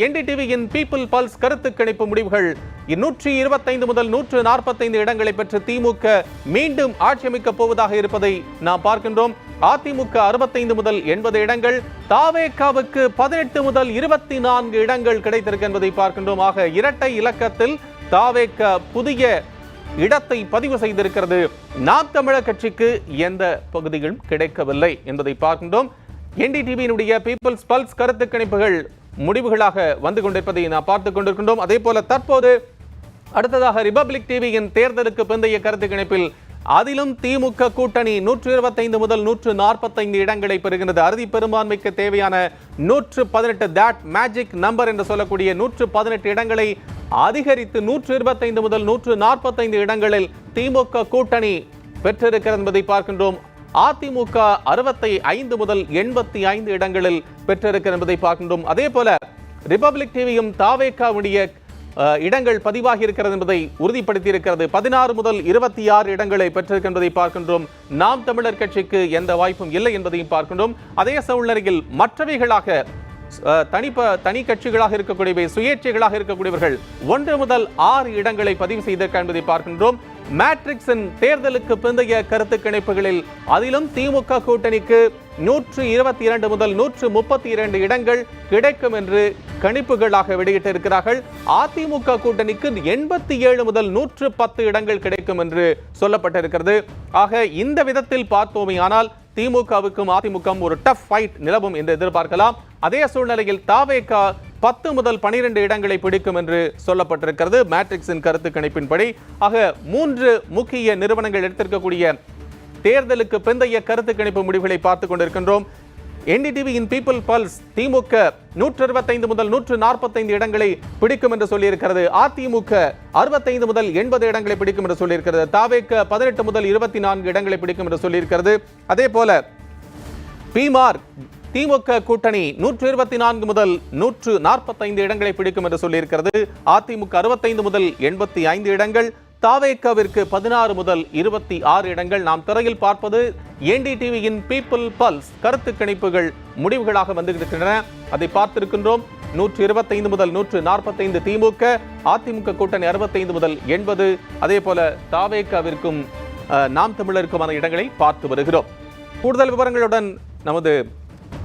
என்டிடிவியின் people pulse கருத்து கணிப்பு முடிவுகள் 125 முதல் 145 இடங்களை பெற்று திமுக மீண்டும் ஆட்சி அமைக்கப் போவதாக இருப்பதை நாம் பார்க்கின்றோம். அதிமுக 65 முதல் 80 இடங்கள், தாவேகாவுக்கு 18 முதல் 24 இடங்கள் கிடைத்திருக்கு என்பதை பார்க்கின்றோம். ஆக இரட்டை இலக்கத்தில் தாவேகா புதிய இடத்தை பதிவு செய்திருக்கிறது. நாம் தமிழர் கட்சிக்கு எந்த பகுதிகளும் கிடைக்கவில்லை என்பதை பார்க்கின்றோம். என்டிடிவியினுடைய பீப்பிள்ஸ் பல்ஸ் கருத்து கணிப்புகள் முடிவுகளாக வந்து கொண்டிருப்பதை நாம் பார்த்துக் கொண்டிருக்கின்றோம். அதே போல தற்போது அடுத்ததாக ரிபப்ளிக் டிவியின் தேர்தலுக்கு பிந்தைய கருத்து கணிப்பில் அதிலும் திமுக கூட்டணி 125 முதல் 145 இடங்களை பெறுகிறது. அறுதி பெரும்பான்மைக்கு தேவையான 118 தட் மேஜிக் நம்பர் என்று சொல்லக்கூடிய 118 இடங்களை அதிகரித்து 125 முதல் 145 இடங்களில் திமுக கூட்டணி பெற்றிருக்கிறது என்பதை பார்க்கின்றோம். அதிமுக 65 முதல் 85 இடங்களில் பெற்றிருக்கிறது என்பதை பார்க்கின்றோம். அதே போல ரிபப்ளிக் டிவியும் தாவேகாவுடைய இடங்கள் பதிவாகி இருக்கிறது என்பதை உறுதிப்படுத்தி இருக்கிறது. 16 முதல் 26 இடங்களை பெற்றிருக்கின்றதை பார்க்கின்றோம். நாம் தமிழர் கட்சிக்கு எந்த வாய்ப்பும் இல்லை என்பதையும் பார்க்கின்றோம். அதே சூழ்நிலையில் மற்றவைகளாக தனி கட்சிகளாக இருக்கக்கூடியவை, சுயேட்சைகளாக இருக்கக்கூடியவர்கள் 1 முதல் 6 இடங்களை பதிவு செய்திருக்க என்பதை பார்க்கின்றோம். மேட்ரிக்ஸின் தேர்தலுக்கு பிந்தைய கருத்து கணிப்புகளில் அதிலும் திமுக கூட்டணிக்கு 122 முதல் 132 இடங்கள் கிடைக்கும் என்று கணிப்புகளாக வெளியிட்டிருக்கிறார்கள். அதிமுக கூட்டணிக்கு 87 முதல் 110 இடங்கள் கிடைக்கும் என்று சொல்லப்பட்டிருக்கிறது. ஆக இந்த விதத்தில் பார்த்தோமே ஆனால் திமுகவுக்கும் அதிமுகவும் ஒரு டஃப் ஃபைட் நிலவும் என்று எதிர்பார்க்கலாம். அதே சூழ்நிலையில் தாவேகா 10 முதல் 12 இடங்களை பிடிக்கும் என்று சொல்லப்பட்டிருக்கிறது மேட்ரிக்ஸின் கருத்து கணிப்பின்படி. ஆக 3 முக்கிய நிறுவனங்கள் எடுத்திருக்கக்கூடிய தேர்தலுக்கு பிந்தைய கருத்து கணிப்பு முடிவுகளை பார்த்துக் கொண்டிருக்கின்றோம். என்டிடிவியின் பீப்பிள் பல்ஸ் திமுக 125 முதல் 145 இடங்களை பிடிக்கும் என்று சொல்லியிருக்கிறது. அதிமுக 65 முதல் 80 இடங்களை பிடிக்கும் என்று சொல்லியிருக்கிறது. தாவேகா 18 முதல் 24 இடங்களை பிடிக்கும் என்று சொல்லியிருக்கிறது. அதே போல பிமார்க் திமுக கூட்டணி 124 முதல் 145 இடங்களை பிடிக்கும் என்று சொல்லியிருக்கிறது. அதிமுக 65 முதல் 85 இடங்கள், தாவேகாவிற்கு 16 முதல் 26 இடங்கள். நாம் திரையில் பார்ப்பது என்டிடிவியின் பீப்பிள் பல்ஸ் கருத்து கணிப்புகள் முடிவுகளாக வந்திருக்கின்றன. அதை பார்த்திருக்கின்றோம். 125 முதல் 145 திமுக, அதிமுக கூட்டணி 65 முதல் 80, அதே போல தாவேகாவிற்கும் நாம் தமிழருக்குமான இடங்களை பார்த்து வருகிறோம். கூடுதல் விவரங்களுடன் நமது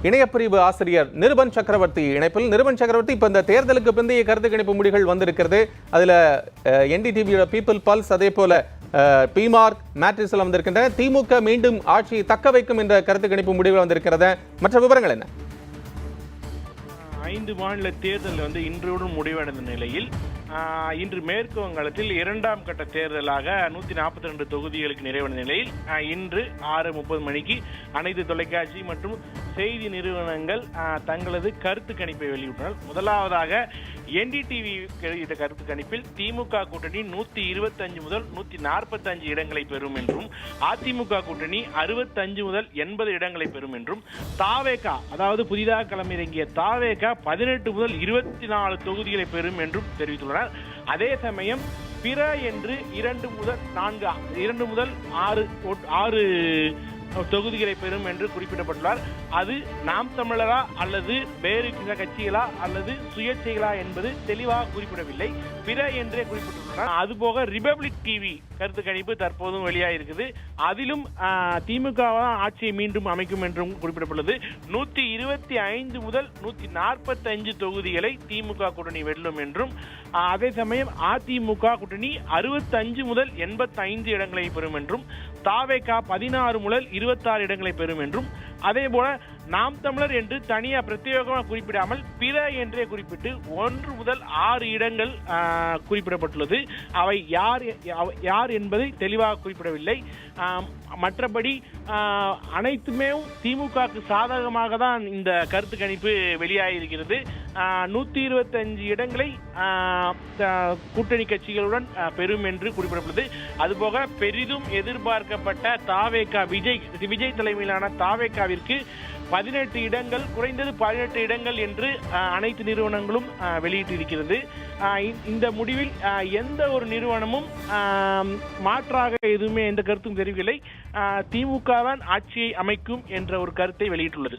இணையப்பிரிவு ஆசிரியர் நிருபன் சக்கரவர்த்தி இணைப்பில். நிருபன் சக்கரவர்த்தி, இப்ப இந்த தேர்தலுக்கு பிந்தைய கருத்து கணிப்பு முடிவுகள் வந்திருக்கிறது. அதுல என்டிடிவியோட பீப்பிள் பல்ஸ், அதே போல பிமார்க், மேட்ரிக்ஸ் வந்திருக்கின்றன. திமுக மீண்டும் ஆட்சியை தக்க வைக்கும் என்ற கருத்து கணிப்பு முடிவுகள் வந்திருக்கிறது. மற்ற விவரங்கள் என்ன? 5 மாநில தேர்தல் இன்றுடன் முடிவடைந்த நிலையில் இன்று மேற்கு வங்காளத்தில் 2ஆம் கட்ட தேர்தலாக 142 தொகுதிகளுக்கு நிறைவடைந்த நிலையில் இன்று 6:30 மணிக்கு அனைத்து தொலைக்காட்சி மற்றும் செய்தி நிறுவனங்கள் தங்களது கருத்து கணிப்பை வெளியிட்டனர். முதலாவதாக என்டிடிவி வெளியிட்ட கருத்து கணிப்பில் திமுக கூட்டணி 125 முதல் 145 இடங்களை பெறும் என்றும், அதிமுக கூட்டணி 65 முதல் 80 இடங்களை பெறும் என்றும், தாவேகா அதாவது புதிதாக களமிறங்கிய தாவேகா 18 முதல் 24 தொகுதிகளை பெறும் என்றும் தெரிவித்துள்ளனர். அதே சமயம் பிற என்று 2 முதல் 6 தொகுதிகளை பெறும் என்று குறிப்பிடப்பட்டுள்ளார். அது நாம் தமிழரா அல்லது வேறு கட்சிகளா அல்லது சுயேட்சைகளா என்பது தெளிவாக குறிப்பிடவில்லை. பிற என்றே குறிப்பிட்டுள்ளார். அதுபோக ரிபப்ளிக் டிவி கருத்து கணிப்பு தற்போதும் வெளியாகிருக்குது. அதிலும் திமுக ஆட்சியை மீண்டும் அமைக்கும் என்றும் குறிப்பிடப்பட்டுள்ளது. 125 முதல் 145 தொகுதிகளை திமுக கூட்டணி வெல்லும் என்றும், அதே சமயம் அதிமுக கூட்டணி 65 முதல் 85 இடங்களை பெறும் என்றும், தாவேகா 16 முதல் 26 இடங்களை பெறும் என்றும், அதே போல நாம் தமிழர் என்று தனியாக பிரத்யேகமாக குறிப்பிடாமல் பிற என்றே குறிப்பிட்டு 1 முதல் 6 இடங்கள் குறிப்பிடப்பட்டுள்ளது. அவை யார் என்பதை தெளிவாக குறிப்பிடவில்லை. மற்றபடி அனைத்துமே திமுகவுக்கு சாதகமாக தான் இந்த கருத்து கணிப்பு வெளியாகியிருக்கிறது. 125 இடங்களை கூட்டணி கட்சிகளுடன் பெறும் என்று குறிப்பிடப்பட்டது. அதுபோக பெரிதும் எதிர்பார்க்கப்பட்ட தாவேகா விஜய் தலைமையிலான தாவேகாவிற்கு 18 இடங்கள், குறைந்தது 18 இடங்கள் என்று அனைத்து நிறுவனங்களும் வெளியிட்டிருக்கிறது. இந்த முடிவில் எந்த ஒரு நிறுவனமும் மாற்றாக எதுவுமே எந்த கருத்தும் தெரிவிக்கவில்லை. திமுக தான் ஆட்சியை அமைக்கும் என்ற ஒரு கருத்தை வெளியிட்டுள்ளது.